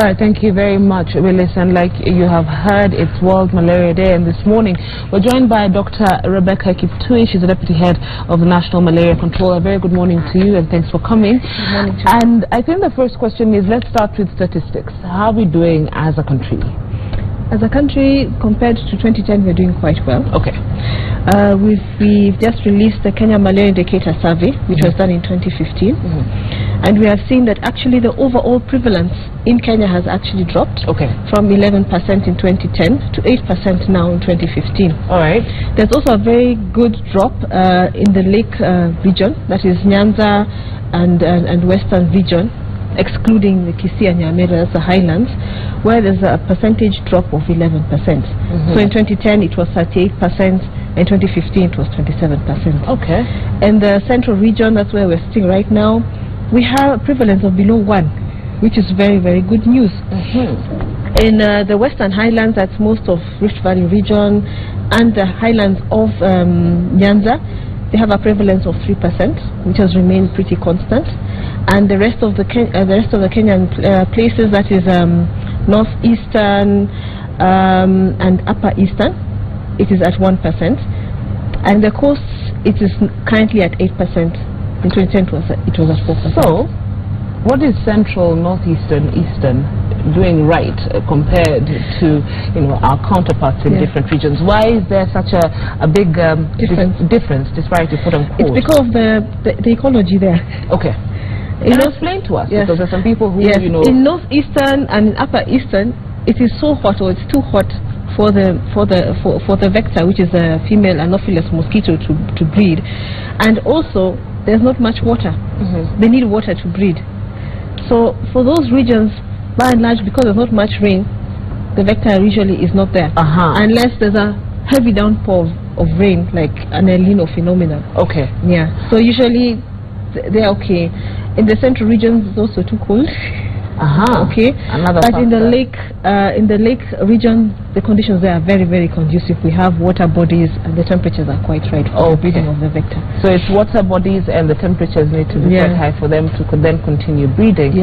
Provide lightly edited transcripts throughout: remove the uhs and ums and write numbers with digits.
All right, thank you very much, Willis. And like you have heard, it's World Malaria Day, and this morning we're joined by Dr. Rebecca Kiptui. She's the Deputy Head of the National Malaria Control. A very good morning to you, and thanks for coming. Good morning to you. And I think the first question is, let's start with statistics. How are we doing as a country? As a country, compared to 2010, we're doing quite well. Okay. We've just released the Kenya Malaria Indicator Survey, which was done in 2015. And we have seen that actually the overall prevalence in Kenya has actually dropped from 11% in 2010 to 8% now in 2015. All right. There's also a very good drop in the lake region, that is Nyanza and western region, excluding the Kisii and Nyamira, the highlands, where there's a percentage drop of 11%. So in 2010 it was 38%, in 2015 it was 27%. Okay. In the central region, that's where we're sitting right now, we have a prevalence of below 1, which is very, very good news. In the western highlands, that's most of Rift Valley region and the highlands of Nyanza, they have a prevalence of 3%, which has remained pretty constant. And the rest of the Kenyan places, that is northeastern and upper eastern, it is at 1%. And the coasts, it is currently at 8%. In 2010, it was at 4%. So, what is central, northeastern, eastern doing right compared to our counterparts in different regions? Why is there such a big difference, disparity, quote unquote? It's because of the ecology there. Okay. Explain to us, because there's some people who in northeastern and in upper eastern, it is so hot, or it's too hot for the vector, which is a female Anopheles mosquito, to breed, and also there's not much water. They need water to breed. So for those regions, by and large, because there's not much rain, the vector usually is not there, unless there's a heavy downpour of rain, like an El Nino phenomenon. Okay. Yeah. So usually they're okay. In the central regions, it's also too cold. Okay. But in the lake region, the conditions there are very, very conducive. We have water bodies and the temperatures are quite right for the breeding of the vector. So it's water bodies and the temperatures need to be quite high for them to then continue breeding.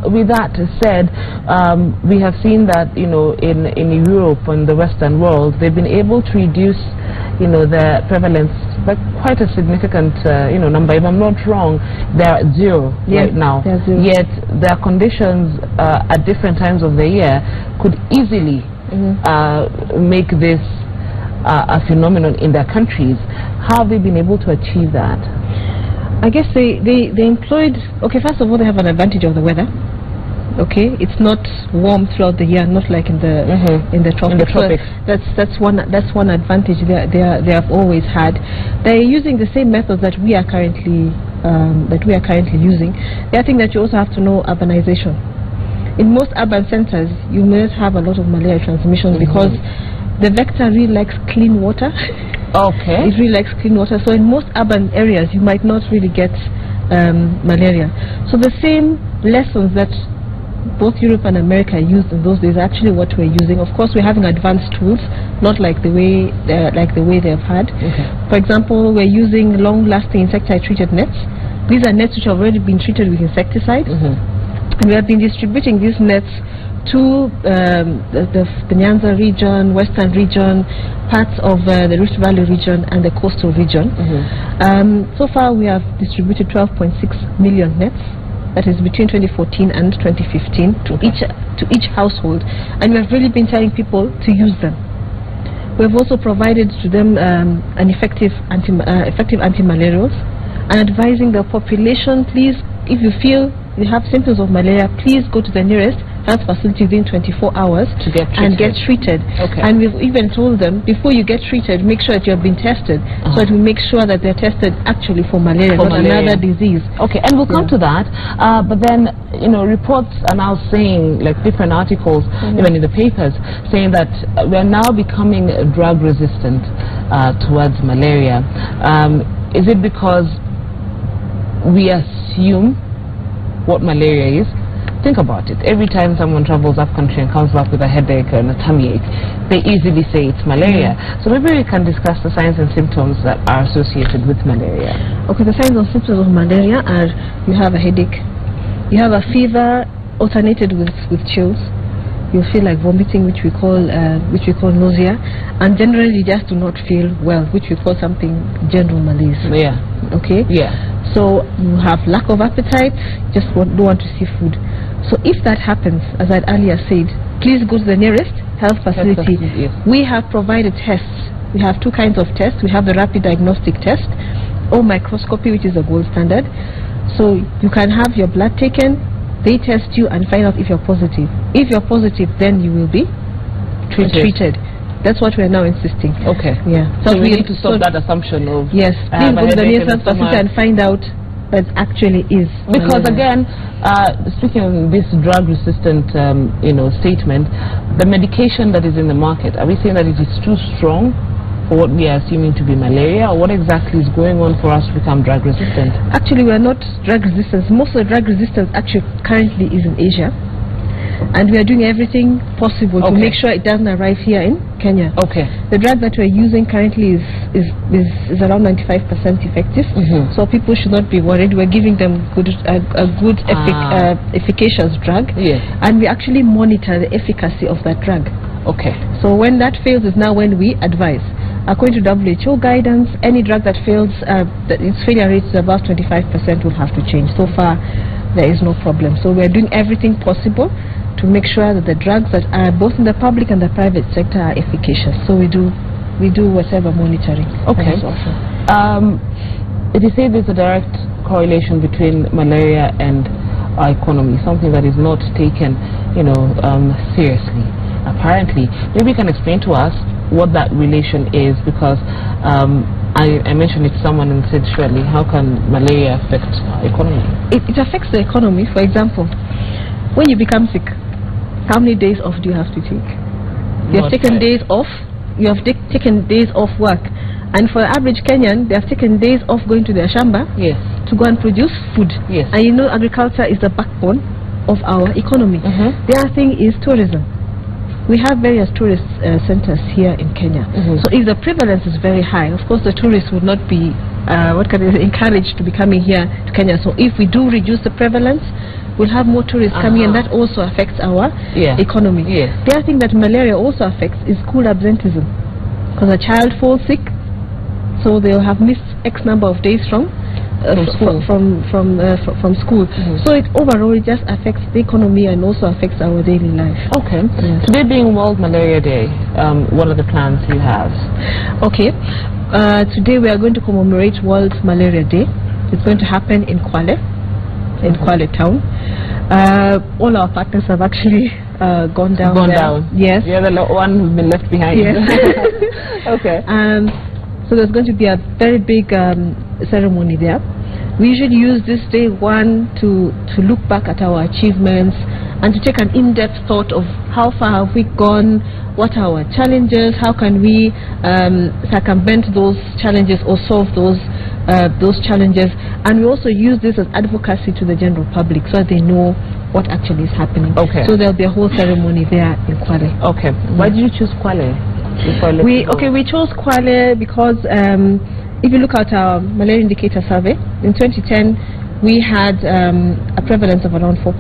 With that said, we have seen that in Europe and the Western world, they've been able to reduce the prevalence by quite a significant number. If I'm not wrong, they're at 0 right now. Yet their conditions at different times of the year could easily make this a phenomenon in their countries. How have they been able to achieve that? I guess they employed, first of all, they have an advantage of the weather. It's not warm throughout the year, not like in the tropics. So that's one advantage they have always had. They're using the same methods that we are currently using. The other thing that you also have to know, urbanization. In most urban centers, you may not have a lot of malaria transmission because the vector really likes clean water. It really likes clean water. So in most urban areas, you might not really get malaria. So the same lessons that both Europe and America used in those days are actually what we're using. Of course, we're having advanced tools, not like the way they've had. For example, we're using long-lasting insecticide-treated nets. These are nets which have already been treated with insecticide, and we have been distributing these nets to the Nyanza region, western region, parts of the Rift Valley region, and the coastal region. So far, we have distributed 12.6 million nets. That is between 2014 and 2015 to each household, and we have really been telling people to use them. We've also provided to them an effective antimalarials, and advising the population, please, if you feel you have symptoms of malaria, please go to the nearest health facility within 24 hours to get treated. And we've even told them, before you get treated, make sure that you have been tested, so that we make sure that they're tested actually for malaria, not another disease. And we'll come to that. But then, reports are now saying, like different articles, even in the papers, saying that we're now becoming drug resistant towards malaria. Is it because we assume what malaria is? Think about it. Every time someone travels up country and comes back with a headache and a tummy ache, they easily say it's malaria. So maybe we can discuss the signs and symptoms that are associated with malaria. The signs and symptoms of malaria are: you have a headache, you have a fever, alternated with chills. You'll feel like vomiting, which we call nausea, and generally you just do not feel well, which we call something general malaise. Yeah. Okay. Yeah. So you have lack of appetite, just don't want to see food. So if that happens, as I earlier said, please go to the nearest health facility. Yes. We have provided tests. We have two kinds of tests. We have the rapid diagnostic test or microscopy, which is the gold standard. So you can have your blood taken, they test you and find out if you're positive. If you're positive, then you will be treated. That's what we're now insisting. Okay. Yeah. So we need to stop that assumption of... Yes. Please go to the nearest facility and find out that actually is. Because again, speaking of this drug-resistant, statement, the medication that is in the market, are we saying that it is too strong for what we are assuming to be malaria, or what exactly is going on for us to become drug resistant? Actually, we are not drug resistant. Most of the drug resistance actually currently is in Asia, and we are doing everything possible to make sure it doesn't arrive here in Kenya. Okay. The drug that we're using currently is around 95% effective, so people should not be worried. We're giving them efficacious drug, and we actually monitor the efficacy of that drug. Okay. So when that fails is now when we advise. According to WHO guidance, any drug that fails, its failure rate is about 25% will have to change. So far, there is no problem. So we're doing everything possible to make sure that the drugs that are both in the public and the private sector are efficacious. So we do whatever monitoring. Okay. Did you say there's a direct correlation between malaria and our economy, something that is not taken, seriously? Apparently, maybe you can explain to us what that relation is, because I mentioned it to someone and said, surely, how can malaria affect our economy? It affects the economy. For example, when you become sick, how many days off do you have to take? You have taken days off. You have taken days off work. And for the average Kenyan, they have taken days off going to their shamba to go and produce food. Yes. And agriculture is the backbone of our economy. The other thing is tourism. We have various tourist centers here in Kenya. So if the prevalence is very high, of course the tourists would not be encouraged to be coming here to Kenya. So if we do reduce the prevalence, we'll have more tourists coming, and that also affects our economy. The other thing that malaria also affects is school absenteeism, because a child falls sick, so they'll have missed X number of days from school. So it overall it just affects the economy and also affects our daily life. Okay. Today being World Malaria Day, what are the plans you have? Okay. Today we are going to commemorate World Malaria Day. It's going to happen in Kwale, town. All our partners have actually gone down. Yes. You're the one who's been left behind. Yes. Okay. So there's going to be a very big ceremony there. We usually use this day to look back at our achievements and to take an in-depth thought of how far have we gone, what are our challenges, how can we circumvent those challenges or solve those challenges. And we also use this as advocacy to the general public so that they know what actually is happening. Okay. So there'll be a whole ceremony there in Kwale. Okay. Why did you choose Kwale? We chose Kwale because if you look at our malaria indicator survey, in 2010 we had a prevalence of around 4%,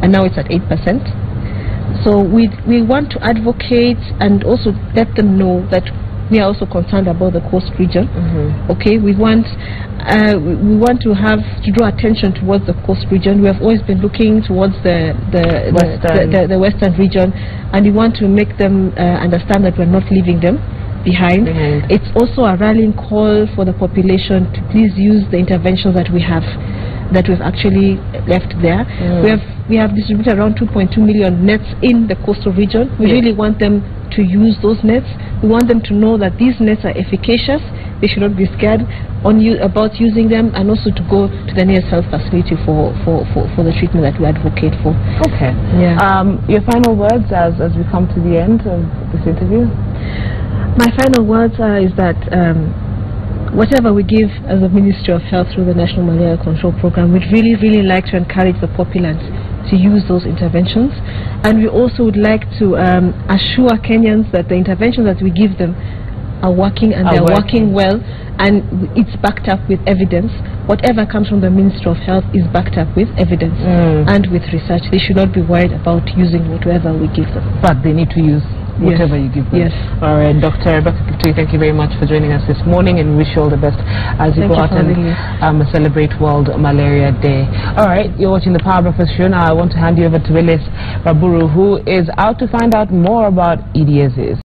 and now it's at 8%. So we want to advocate and also let them know that we are also concerned about the coast region. Okay, we want to draw attention towards the coast region. We have always been looking towards the western region, and we want to make them understand that we're not leaving them behind. It's also a rallying call for the population to please use the interventions that we've actually left there. We have distributed around 2.2 million nets in the coastal region. We really want them to use those nets. We want them to know that these nets are efficacious. They should not be scared about using them, and also to go to the nearest health facility for the treatment that we advocate for. Okay. Yeah. Your final words as we come to the end of this interview? My final words is that whatever we give as a Ministry of Health through the National Malaria Control Program, we'd really like to encourage the populace to use those interventions, and we also would like to assure Kenyans that the interventions that we give them are working, and they're working well, and it's backed up with evidence. Whatever comes from the Ministry of Health is backed up with evidence and with research. They should not be worried about using whatever we give them. But they need to use whatever you give them. Yes. All right, Dr. Rebecca Kiptui, thank you very much for joining us this morning, and wish you all the best as you go out and celebrate World Malaria Day. All right, you're watching the Power Breakfast Show. Now I want to hand you over to Willis Baburu, who is out to find out more about EDSs.